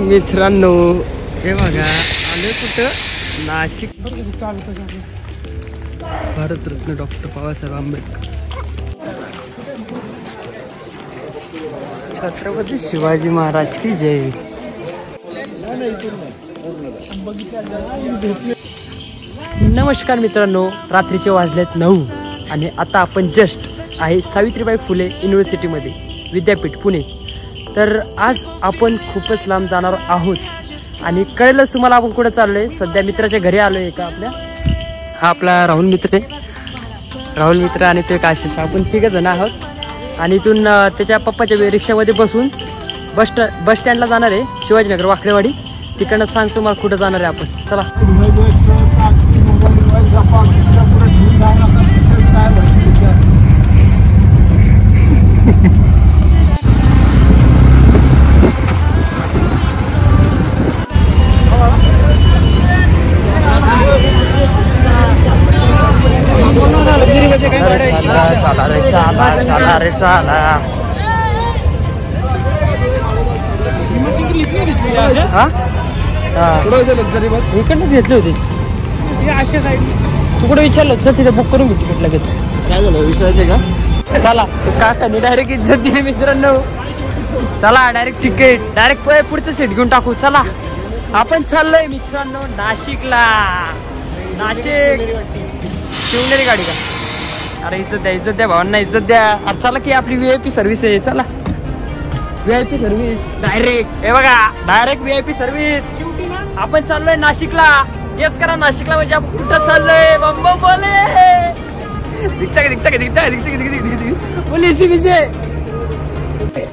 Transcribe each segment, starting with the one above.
मित्रांनो, हे बघा आले कुठं नाशिक भारतरत्न डॉक्टर बाबासाहेब आंबेडकर, छत्रपती शिवाजी महाराज की जय। नमस्कार मित्रांनो, रात्रीचे वाजलेत 9 आणि आता आपण जस्ट आहे सावित्रीबाई फुले युनिव्हर्सिटीमध्ये, विद्यापीठ पुणे। तर आज आपण खूपच लांब जाणार आहोत आणि कळलंच तुम्हाला आपण कुठे चाललोय। सध्या मित्राच्या घरी आलोय का आपल्या, हा आपला राहुल मित्र आहे, राहुल मित्र आणि तो एक आशिष, आपण 3 जण आहोत। आणि इथून त्याच्या पप्पाच्या रिक्षामध्ये बसून बस स्टँडला जाणार आहे, शिवाजीनगर वाकडेवाडी। तिकडनं सांगतो मला कुठं जाणार आहे आपण, चला। इकडनंच घेतले होते तू कुठे विचारलं, चल तिथे बुक करून घेऊ तिकीट लगेच। काय झालं, विश्वास आहे का? चला काकाने डायरेक्ट इज्जत दिली मित्रांनो, चला डायरेक्ट तिकीट, डायरेक्ट पुढचं सीट घेऊन टाकू। चला आपण चाललोय मित्रांनो नाशिकला, नाशिक शिवनेरी गाडी का? अरे इज्जत द्या भावांना, इज्जत द्या। अरे चला की आपली VIP सर्व्हिस आहे, चला VIP सर्व्हिस डायरेक्ट, हे बघा डायरेक्ट VIP सर्व्हिस। आपण चाललोय नाशिकला, गेस करा नाशिकला म्हणजे आपण कुठं चाललोय? बंब बोले दिखता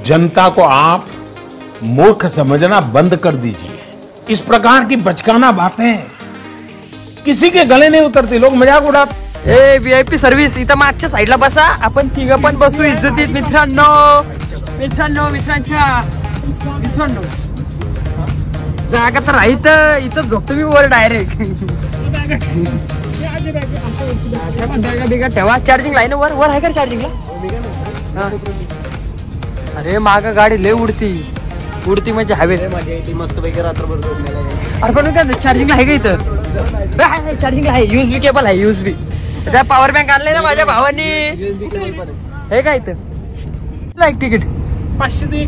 जनता को आप मूर्ख समझना बंद कर दीजिए। इस प्रकार की बचकाना बातें किसी के गले नहीं उतरती, लोग मजाक उड़ाते। ए VIP सर्व्हिस इथं मागच्या साईडला बसा, आपण 3 पण बसू इज्जतीत मित्रांनो, मित्रांनो जागा तर राहीत, इथं झोपतो मी वर डायरेक्ट। ठेवा चार्जिंग लाईन वर वर आहे का चार्जिंगला? अरे माग गाडी लय उडती म्हणजे हवे मस्त पैकी रात्रभर। अरे पण काय चार्जिंगला आहे का इथं? चार्जिंगला आहे, USB केबल आहे, USB। त्या पॉवर बँक आणले ना माझ्या भावानी, हे का इथं एक तिकीट 500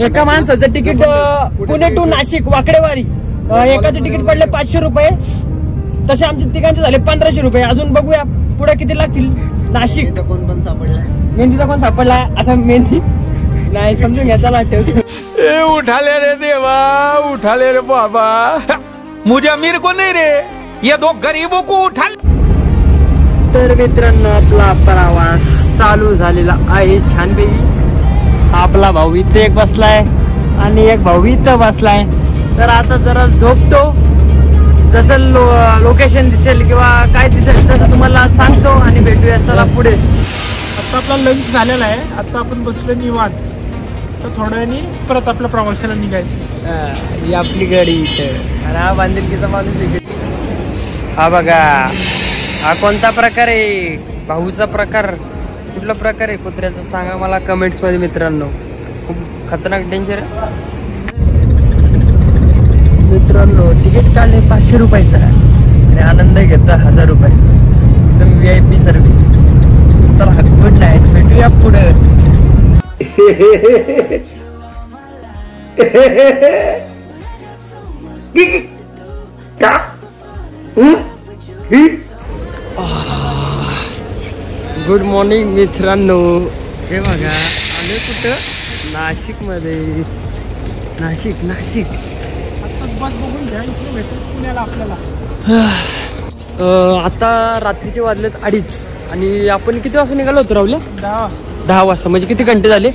एका माणसाचं तिकीट पुणे टू नाशिक वाकडेवाडी, एकाचं तिकीट पडले 500 रुपये, तसे आमचे तिघांचे झाले 1500 रुपये। अजून बघूया पुढे किती लागतील। नाशिक कोण पण सापडला, मेहंदीचा कोण सापडला? आता मेहंदी नाही समजून घ्या, चला ठेव। उठा ले रे देवा, उठा ले रे बाबा, मुझे अमीर को नहीं रे, ये 2 गरीबों को उठा। तर मित्रांनो आपला प्रवास चालू झालेला आहे छानपैकी। आपला भाऊ इथे एक बसलाय आणि एक भाऊ इथं बसलाय। तर आता जरा झोपतो, जसं लोकेशन दिसेल किंवा काय दिसेल तसं तुम्हाला सांगतो आणि भेटूया, चला पुढे। आता आपला लंच झालेला आहे, आता आपण बसलो निवांत, तर थोड्या वेळाने परत आपल्या प्रवासाला निघायचं। ही आपली गाडी इथं, आणि हा बांधिलकीचा माणूस। हा बघा, हा कोणता प्रकार आहे? भाऊचा प्रकार, कुठला प्रकार आहे कुत्र्याचा सांगा मला कमेंट्स मध्ये मित्रांनो, खूप खतरनाक डेंजर मित्रांनो। तिकीट काढले 500 रुपयाचा आणि आनंद घेतला 1000 रुपये, एकदम VIP सर्व्हिस। चला गुड नाईट, भेटूया पुढे। गुड मॉर्निंग मित्रांनो, हे बघा आले कुठं नाशिक मध्ये, नाशिक बस बघून घ्या, इथे भेटेल पुण्याला आपल्याला। आता रात्रीचे वाजलेत 2:30 आणि आपण किती वाजता निघालो होतो राहुल्या? 10 वाजता। म्हणजे किती घंटे झाले?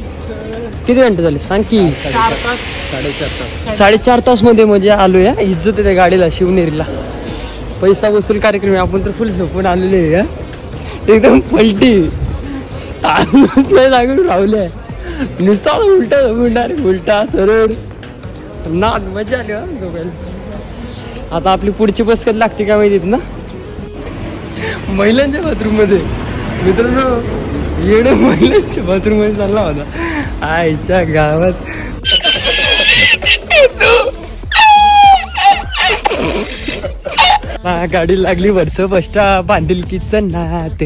सांग की। 4 तास, 4.5 तास मध्ये म्हणजे आलो या। इज्जत आहे त्या गाडीला, शिवनेरीला पैसा वसूल कार्यक्रम आहे। आपण तर फुल झोपून आलेले आहे, एकदम पलटी लागून राहुल्या, नुसता उलटा सरळ ना, मजा आली झोपायला। आता आपली पुढची बस कधी लागते का माहितीत ना, महिलांच्या बाथरूम मध्ये मित्रांनो, येणं महिलांच्या बाथरूम मध्ये चालला होता आईच्या गावात। गाडी लागली वरचं बस्टा बांधिलकीचं नात.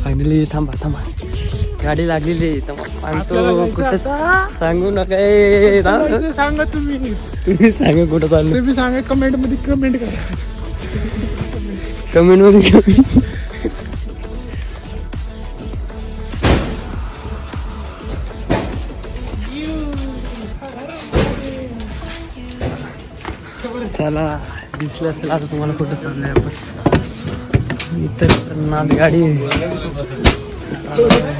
फायनली थांबा गाडी लागलेली. सांगतो कुठं सांगू नका. सांगा तुम्ही सांगा कुठं चाललं. तुम्ही सांगा कमेंट मध्ये कमेंट करा. कमेंट मध्ये चला दिसलं असेल आता तुम्हाला कुठं चाललंय आपण. इतर नाद गाडी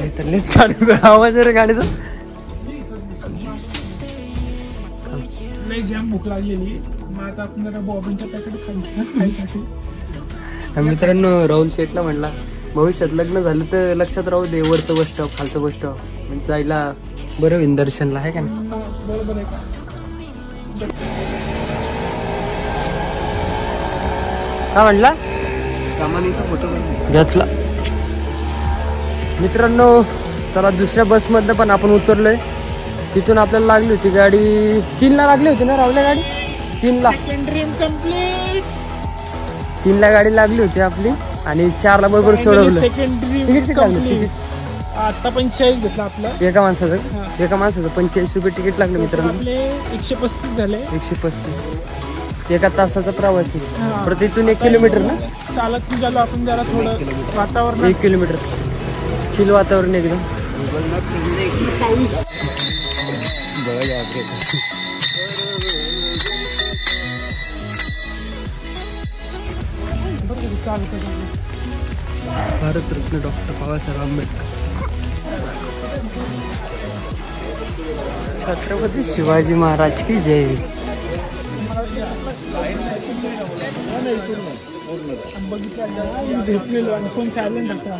इथलेच गाडी आवाज रे गाडीचा. लई जाम भूक लागलेली. मग आता आपण जरा बॉबींच्या पॅकेट खायसाठी. मित्रांनो राहुल शेठला म्हणला भविष्यात लग्न झालं तर लक्षात राहू दे वरचं बस स्टॉप खालचं बस स्टॉप म्हणजे जायला बरं होईल दर्शनला आहे का नाही. बरोबर आहे का. हा म्हणला सामानीचा फोटो घेतला. मित्रांनो चला दुसऱ्या बसमधनं पण आपण उतरलोय. तिथून आपल्याला लागली होती गाडी 3ला लागली होती ना राहुल्या गाडी 3ला. सेकंड 3ला गाडी लागली होती आपली आणि 4ला बरोबर सोडवलं. Second dream complete. आता 45 घेतला आपला एका माणसाचं 45 रुपये तिकीट लागलं मित्रांनो. आपले 135 झाले. 135 एका तासाचा प्रवास आहे. परत इथून 1 किलोमीटर ना चालत झालो आपण जरा थोडं वातावरण 1 किलोमीटर चिल वातावरण एकदम. पाऊस भारतरत्न डॉक्टर बाबासाहेब आंबेडकर. छत्रपती शिवाजी महाराज की जय. झोपलेलो आणि फोन सायलेंट होता.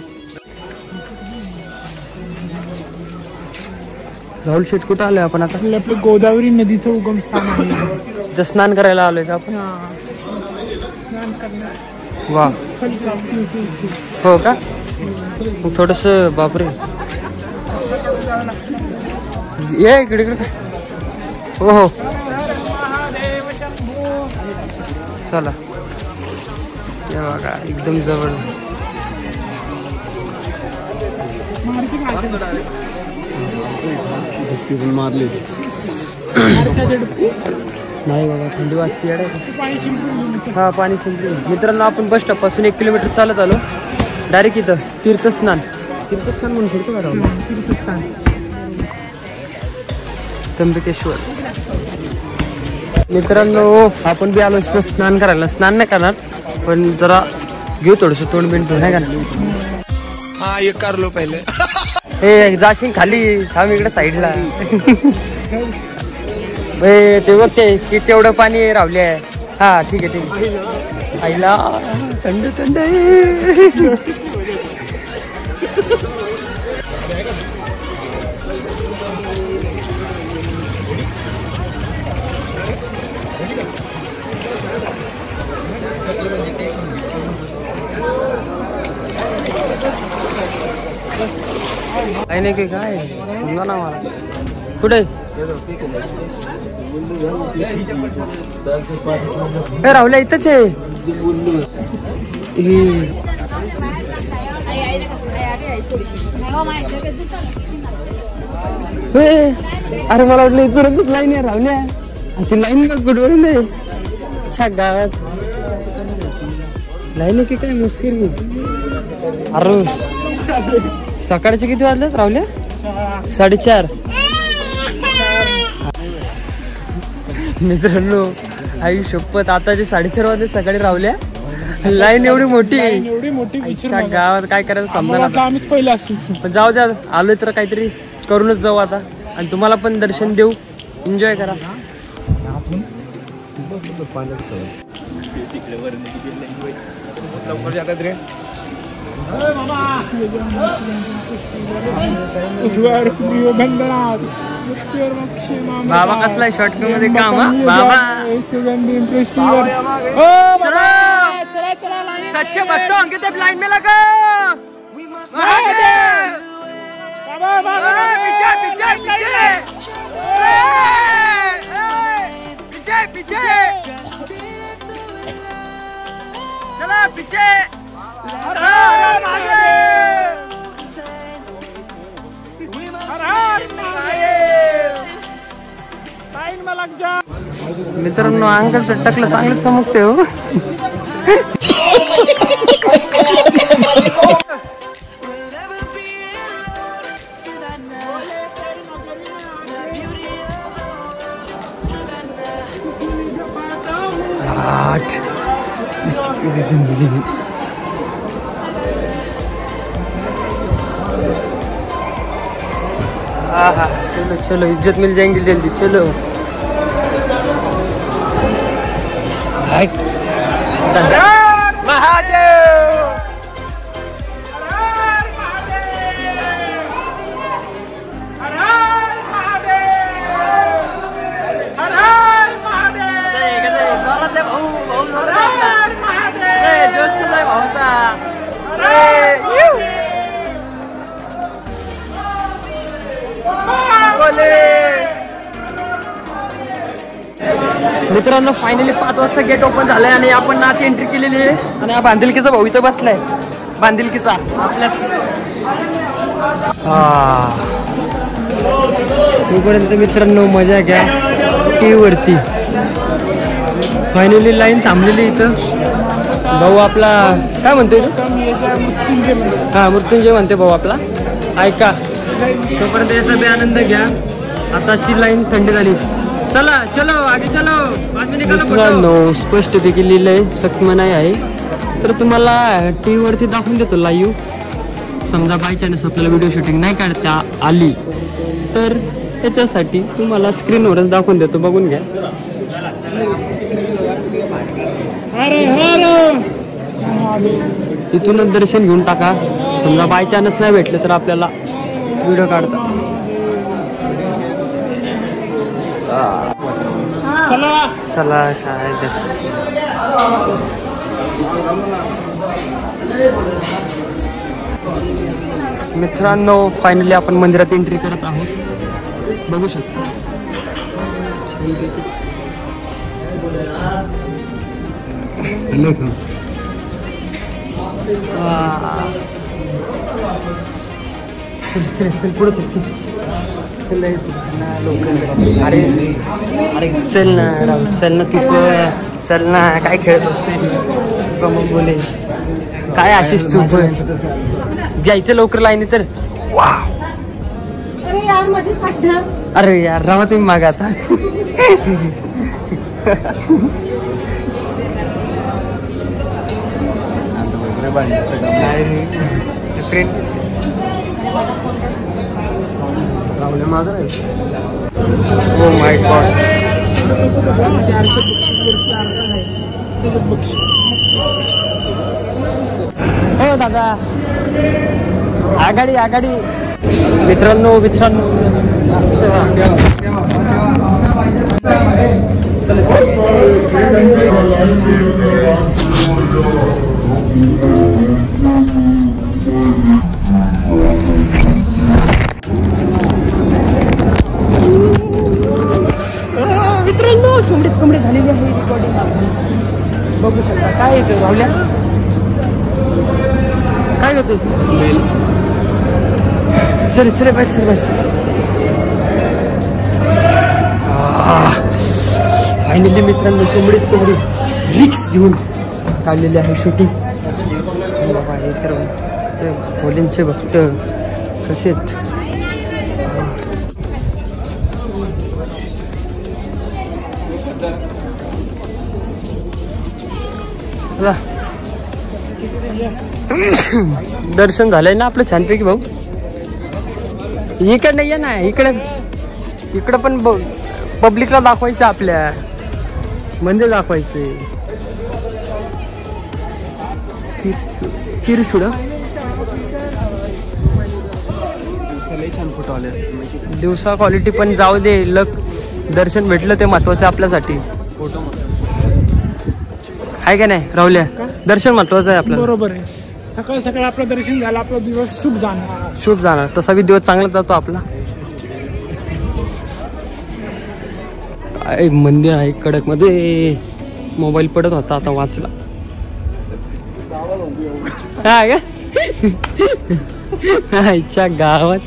राहुल शेठ कुठं आलोय आपण आता. आपलं गोदावरी नदीचं उगम स्थान आहे. तर स्नान करायला आलोय का आपण. स्नान करण्यात वा हो का. मग थोडस बापरे ये इकडे हो हो चला. हे बघा एकदम जवळ. मारली नाही बाबा थंडी वाजते येडा. हा पाणी शिंपली. मित्रांनो आपण बस स्टॉप पासून 1 किलोमीटर चालत आलो डायरेक्ट इथं तीर्थस्नान म्हणू शकतो का तीर्थस्थान त्र्यंबकेश्वर. मित्रांनो आपण बी आलो स्नान करायला. स्नान नाही करणार पण जरा घेऊ थोडस तोंड बिंड नाही का. हाँ ये कर लो पहले. हे जाशील खाली थांब इकडे साईडला. ते बघ ते तेवढं पाणी रावले आहे. हा ठीक आहे आईला थंड थंड काही नाही की काय समजा ना मला कुठे राहुल्या इथंच आहे. अरे मला वाटलं इथपर्यंत लाईन आहे राहुल्या. ती लाईन का कुठवरून आहे गावात लाईन आहे की काय मुश्किल. अरे सकाळचे किती वाजलेत राहुल्या 4:30. मित्रांनो आई शपथ आताचे 4:30 वाजले सकाळी राहुल्या. लाईन एवढी मोठी गावात काय करायचं समजा. आम्हीच पहिले असू पण जाऊ द्या आलोय तर काहीतरी करूनच जाऊ आता. आणि तुम्हाला पण दर्शन देऊ एन्जॉय करा. बाबा कसला शॉर्टकट मध्ये काम बाबा. सच्चे भक्तों अंकित लाइन में लगा. चला पीछे हर हर महादेव हर हर महादेव लाईन में लग जा मित्रांनो अंकलचं टकलं चांगलं चमकते हो चलो चलो इज्जत मिल जाएंगी जल्दी चलो महादेव मित्रांनो फायनली 5 वाजता गेट ओपन झालंय आणि आपण आत एंट्री केलेली आहे आणि हा बांधिलकीचा भाऊ इथं बसलाय बांधिलकीचा आपल्याच तोपर्यंत मित्रांनो मजा घ्या टी वरती फायनली लाईन थांबलेली इथं भाऊ आपला काय म्हणतोय हा मृत्युंजय म्हणते भाऊ आपला ऐका तोपर्यंत याचा बी आनंद घ्या आता अशी लाईन थंडी झाली चला चलो आगे चलो मित्रांनो स्पष्टपैकी लिहिलंय सक्त मनाई आहे तर तुम्हाला टी वरती दाखवून देतो लाईव्ह समजा बाय चान्स आपल्याला व्हिडिओ शूटिंग नाही काढता आली तर त्याच्यासाठी तुम्हाला स्क्रीनवरच दाखवून देतो बघून घ्या इथूनच दर्शन घेऊन टाका समजा बाय चान्स नाही भेटलं तर आपल्याला व्हिडिओ काढता चला काय मित्रांनो फायनली आपण मंदिरात एंट्री करत आहोत बघू शकता चल चल पुढे चल अरे अरे चल ना तू चल ना काय खेळत असते मग बोले काय आशिष तू घ्यायचं लवकर लाईनी तर अरे यार रामा तुम्ही मागा आता Oh my God. हो दादा आघाडी आघाडी मित्रांनो मित्रांनो मित्रांनो सोमडीत कमडी झालेली आहे रिकॉर्डिंग बघू शकता काय येतं राहुल्या काय होतं चल चल बाय चल बाय फायनली मित्रांनो सोमडीत कमडी रिक्स घेऊन काढलेली आहे शूटिंग बाबा हे तर कोलिनचे भक्त कसे आहेत दर्शन झालंय ना आपलं छानपैकी भाऊ इकडे नाही आहे ना इकडे पण पब्लिकला दाखवायचं आपल्या मंदिर दाखवायचे किरशुड छान फोटो आले दिवसा क्वालिटी पण जाऊ दे लक दर्शन भेटलं ते महत्वाचं आपल्यासाठी फोटो आहे का नाही राहुल्या दर्शन महत्वाचं आहे आपल्याला बरोबर आहे सकाळी सकाळी आपलं दर्शन झालं आपला दिवस शुभ जाणार तसा बी दिवस चांगला जातो आपला मंदिर आहे कडक मध्ये मोबाईल पडत होता आता वाचला हा का आईच्या गावात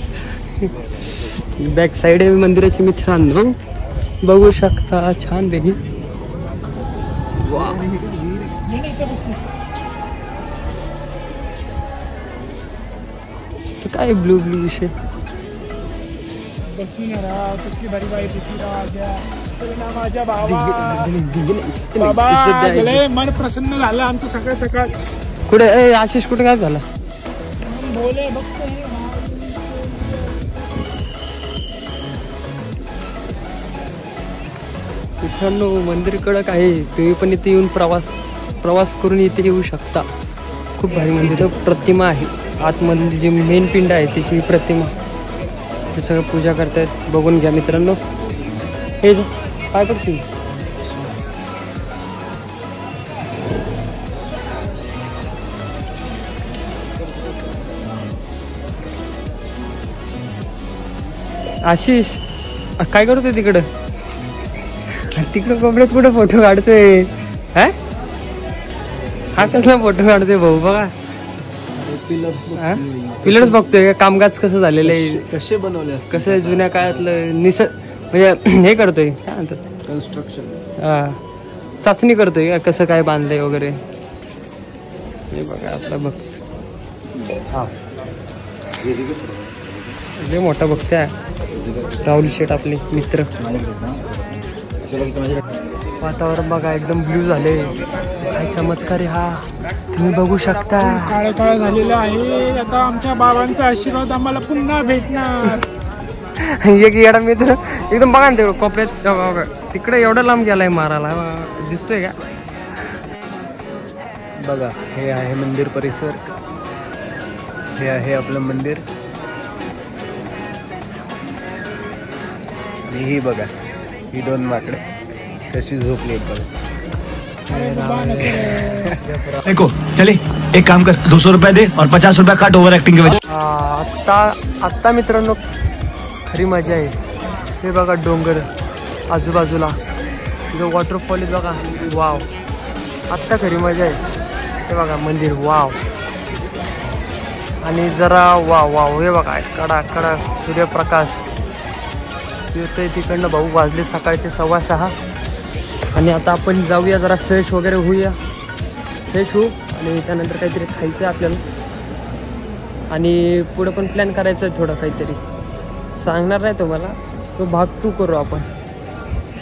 बॅक साइड आहे मंदिराची मित्रांनो, बघू शकता छान पैकी. काय ब्लू ब्लू विषय माझ्या बाबा मन प्रसन्न झालं आमचं सकाळ सकाळ. कुठे आशिष कुठे काय झाला? बोले बघतो मित्रांनो मंदिर कडक आहे, तुम्ही पण इथे येऊन प्रवास करून इथे येऊ शकता. खूप भारी मंदिर, प्रतिमा आहे आतमध्ये, जी मेन पिंड आहे तिची प्रतिमा, ते सगळं पूजा करतायत. बघून घ्या मित्रांनो. हे काय करते आशिष? काय करतोय तिकडं? तिकडं कोपऱ्यात कुठं फोटो काढतोय? हा कसला फोटो काढतोय भाऊ? बघा पिलर्स बघतोय. कामकाज कसं झालेलं आहे, कसे बनवले, कसं जुन्या काळातलं म्हणजे हे करतोय, काय म्हणतात, कन्स्ट्रक्शन. चाचणी करतोय कसं काय बांधलंय वगैरे. हे बघा आपला बघ, लय मोठा बघताय राहुल शेठ आपले मित्र. वातावरण बघा एकदम ब्ल्यू झाले, काय चमत्कार आहे हा, तुम्ही बघू शकता. काळ काळ झालेलं आहे. आता आमच्या बाबांचा आशीर्वाद आम्हाला पुन्हा भेटणार. एक येडा मित्र एकदम बघा ना, ते कोपऱ्यात तिकडे एवढं लांब गेलाय मारायला, दिसतोय का? बघा हे आहे मंदिर परिसर, हे आहे आपलं मंदिर. आणि ही बघा, ही दोन माकडे कशी झोपली बघा. देखो चले एक काम कर, 200 रुपया दे और 50 रुपया काट ओवर एक्टिंग के वजह. आत्ता मित्रांनो खरी मजा आहे. हे बघा डोंगर आजूबाजूला, तिथं वॉटरफॉल आहे बघा. वाव, आत्ता खरी मजा आहे. हे बघा मंदिर, वाव. आणि जरा वाव वाव, हे बघा कडा कडा सूर्यप्रकाश येतोय तिकडनं. भाऊ वाजले सकाळचे 6:15. आणि आता आपण जाऊया, जरा फ्रेश वगैरे होऊया, फ्रेश होऊ आणि त्यानंतर काहीतरी खायचं आहे आपल्याला. आणि पुढं पण प्लॅन करायचं आहे थोडं काहीतरी, सांगणार नाही तुम्हाला, तो भाग 2 करू आपण.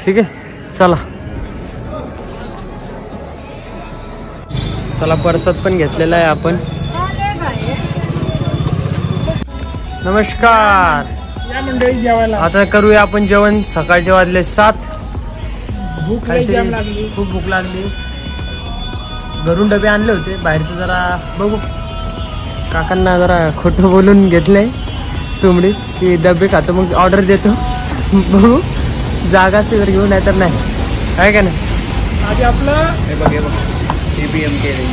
ठीक आहे, चला चला. परसाद पण घेतलेला आहे आपण. नमस्कार. या मंडळी जेवायला आता करूया आपण जेवण. सकाळचे वाजले 7. भूक लई जाम लागली, खूप भूक लागली. घरून डबे आणले होते, बाहेरचं जरा बघू. काकांना जरा खोटं बोलून घेतलंय चुमडीत की डबे खातो मग ऑर्डर देतो. बघू जागा असेल तर घेऊन, नाही तर नाही, आहे का नाही? आधी आपलं हे बघ TBM केले.